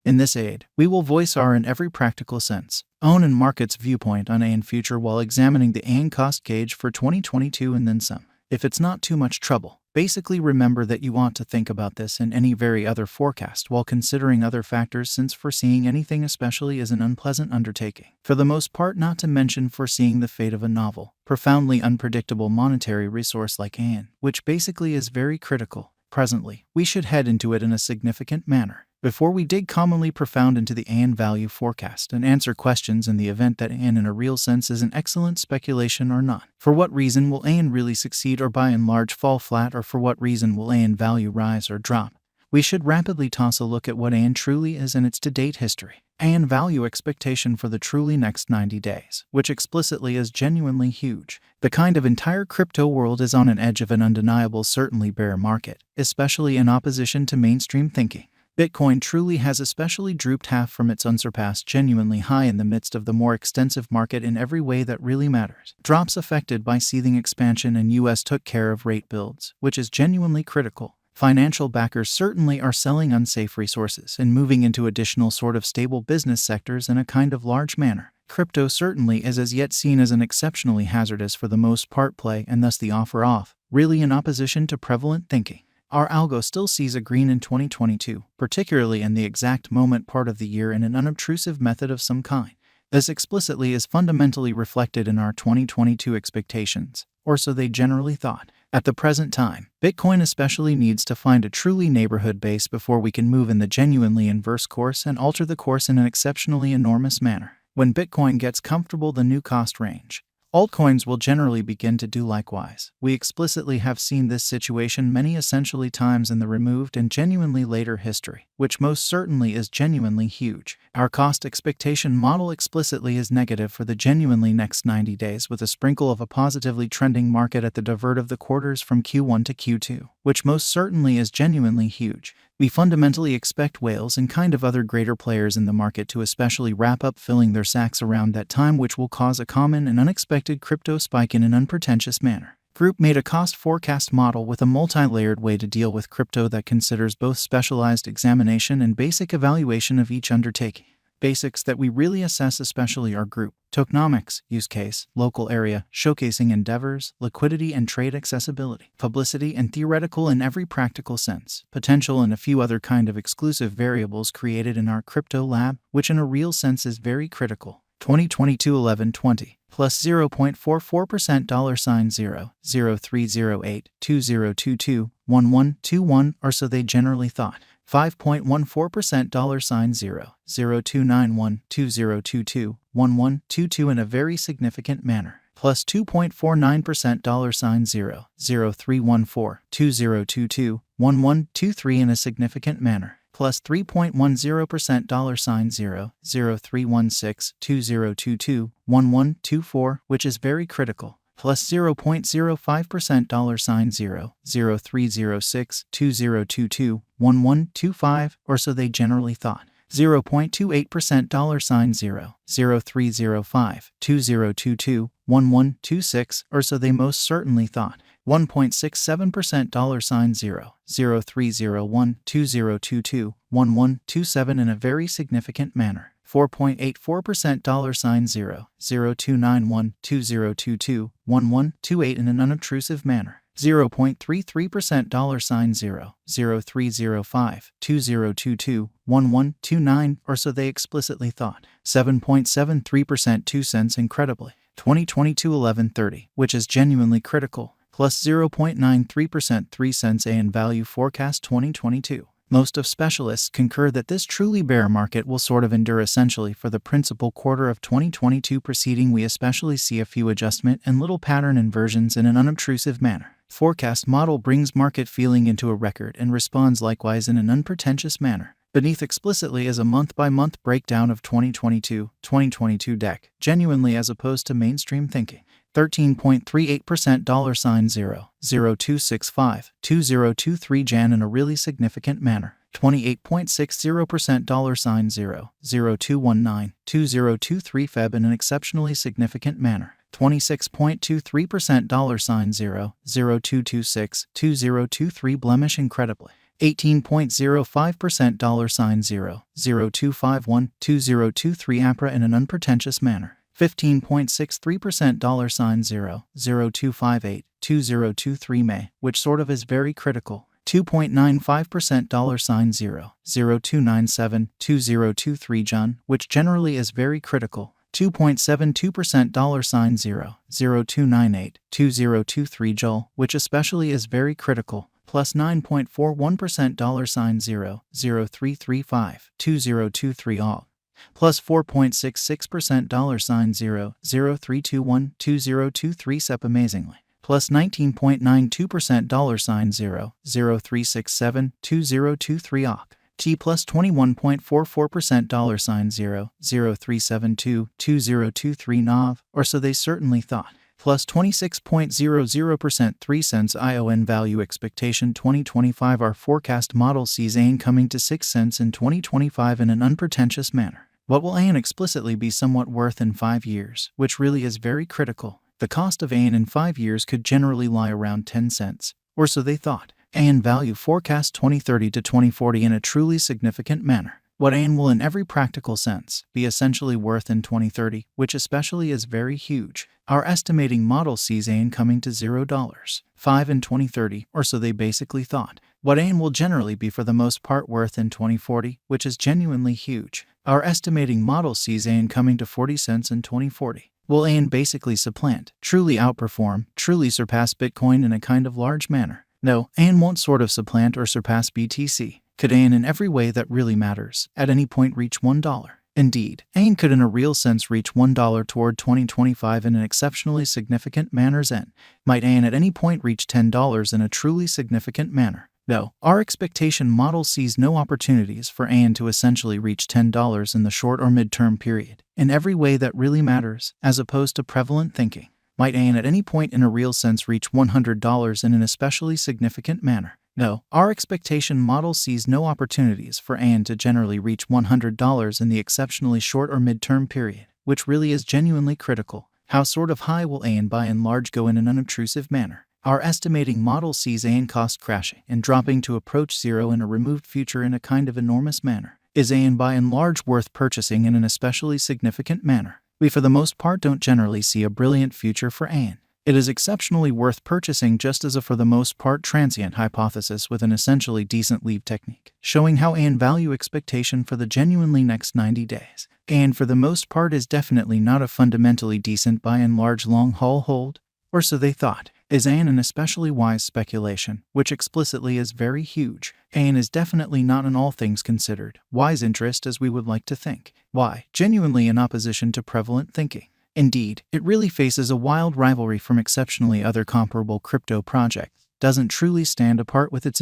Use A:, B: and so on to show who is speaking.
A: In this aid, we will voice our in every practical sense, own and market's viewpoint on Aion future while examining the Aion cost gauge for 2022 and then some. If it's not too much trouble, basically remember that you want to think about this and any very other forecast while considering other factors, since foreseeing anything especially is an unpleasant undertaking. For the most part, not to mention foreseeing the fate of a novel, profoundly unpredictable monetary resource like Aion, which basically is very critical. Presently, we should head into it in a significant manner before we dig commonly profound into the Aion value forecast and answer questions in the event that Aion in a real sense is an excellent speculation or not. For what reason will Aion really succeed or by and large fall flat, or for what reason will Aion value rise or drop? We should rapidly toss a look at what Aion truly is and its to-date history. Aion value expectation for the truly next 90 days, which explicitly is genuinely huge. The kind of entire crypto world is on an edge of an undeniable certainly bear market, especially in opposition to mainstream thinking. Bitcoin truly has especially drooped half from its unsurpassed genuinely high in the midst of the more extensive market in every way that really matters. Drops affected by seething expansion, and US took care of rate builds, which is genuinely critical. Financial backers certainly are selling unsafe resources and moving into additional sort of stable business sectors in a kind of large manner. Crypto certainly is as yet seen as an exceptionally hazardous for the most part play, and thus the offer off, really in opposition to prevalent thinking. Our algo still sees a green in 2022, particularly in the exact moment part of the year in an unobtrusive method of some kind. This explicitly is fundamentally reflected in our 2022 expectations, or so they generally thought. At the present time, Bitcoin especially needs to find a truly neighborhood base before we can move in the genuinely inverse course and alter the course in an exceptionally enormous manner. When Bitcoin gets comfortable the new cost range, altcoins will generally begin to do likewise. We explicitly have seen this situation many essentially times in the removed and genuinely later history, which most certainly is genuinely huge. Our cost expectation model explicitly is negative for the genuinely next 90 days, with a sprinkle of a positively trending market at the divert of the quarters from Q1 to Q2, which most certainly is genuinely huge. We fundamentally expect whales and kind of other greater players in the market to especially wrap up filling their sacks around that time, which will cause a common and unexpected crypto spike in an unpretentious manner. Group made a cost forecast model with a multi-layered way to deal with crypto that considers both specialized examination and basic evaluation of each undertaking. Basics that we really assess especially are group, tokenomics, use case, local area, showcasing endeavors, liquidity and trade accessibility, publicity and theoretical in every practical sense, potential, and a few other kind of exclusive variables created in our crypto lab, which in a real sense is very critical. 2022 1120 plus 0.44% $0 0308 2022 1121, or so they generally thought. 5.14% $0 0291 2022 1122 in a very significant manner, plus 2.49% $0 0314 2022 1123 in a significant manner, plus 3.10% $0 0316 2022 1124, which is very critical, plus 0.05% $0 0306 2022 1125, or so they generally thought. 0.28% $0 0305 2022 1126, or so they most certainly thought. 1.67% $0 0301 2022 1127 in a very significant manner. 4.84% $0 0291 2022 1128 in an unobtrusive manner. 0.33% $0 0305 2022 1129, or so they explicitly thought. 7.73% 2 cents incredibly. 2022 1130, which is genuinely critical, plus 0.93% 3 cents Aion value forecast 2022. Most of specialists concur that this truly bear market will sort of endure essentially for the principal quarter of 2022 preceding. We especially see a few adjustment and little pattern inversions in an unobtrusive manner. Forecast model brings market feeling into a record and responds likewise in an unpretentious manner. Beneath explicitly is a month-by-month breakdown of 2022 deck, genuinely as opposed to mainstream thinking. 13.38% $0 0265 2023 Jan in a really significant manner. 28.60% $0 0219 2023 Feb in an exceptionally significant manner. 26.23% $0 0226 2023 Blemish incredibly. 18.05% $0.02512023 APRA in an unpretentious manner. 15.63% $0.02582023 May, which sort of is very critical. 2.95% $0.02972023 Jun, which generally is very critical. 2.72% $0.02982023 Jul, which especially is very critical. Plus 9.41% $0.03352023 All. Plus 4.66% $0.03212023 SEP amazingly. Plus 19.92% $0.03672023 OC. T plus 21.44% $0.03722023 NAV, or so they certainly thought. Plus 26.00% 3 cents Aion value expectation 2025. Our forecast model sees Aion coming to 6 cents in 2025 in an unpretentious manner. What will Aion explicitly be somewhat worth in 5 years, which really is very critical. The cost of Aion in 5 years could generally lie around 10 cents, or so they thought. Aion value forecast 2030 to 2040 in a truly significant manner. What Aion will in every practical sense be essentially worth in 2030, which especially is very huge. Our estimating model sees Aion coming to $0.5 in 2030, or so they basically thought. What Aion will generally be for the most part worth in 2040, which is genuinely huge. Our estimating model sees Aion coming to 40 cents in 2040. Will Aion basically supplant, truly outperform, truly surpass Bitcoin in a kind of large manner? No, Aion won't sort of supplant or surpass BTC. Could Aion in every way that really matters at any point reach $1? Indeed, Aion could in a real sense reach $1 toward 2025 in an exceptionally significant manner. Zen. Might Aion at any point reach $10 in a truly significant manner? No, our expectation model sees no opportunities for Aion to essentially reach $10 in the short or mid-term period, in every way that really matters, as opposed to prevalent thinking. Might Aion at any point in a real sense reach $100 in an especially significant manner? No, our expectation model sees no opportunities for Aion to generally reach $100 in the exceptionally short or mid-term period, which really is genuinely critical. How sort of high will Aion by and large go in an unobtrusive manner? Our estimating model sees Aion cost crashing and dropping to approach zero in a removed future in a kind of enormous manner. Is Aion by and large worth purchasing in an especially significant manner? We for the most part don't generally see a brilliant future for Aion. It is exceptionally worth purchasing just as a for the most part transient hypothesis with an essentially decent leave technique, showing how Aion value expectation for the genuinely next 90 days. Aion for the most part is definitely not a fundamentally decent by and large long haul hold, or so they thought. Is Aion an especially wise speculation, which explicitly is very huge? Aion is definitely not an all things considered wise interest as we would like to think. Why? Genuinely in opposition to prevalent thinking. Indeed, it really faces a wild rivalry from exceptionally other comparable crypto projects, doesn't truly stand apart with its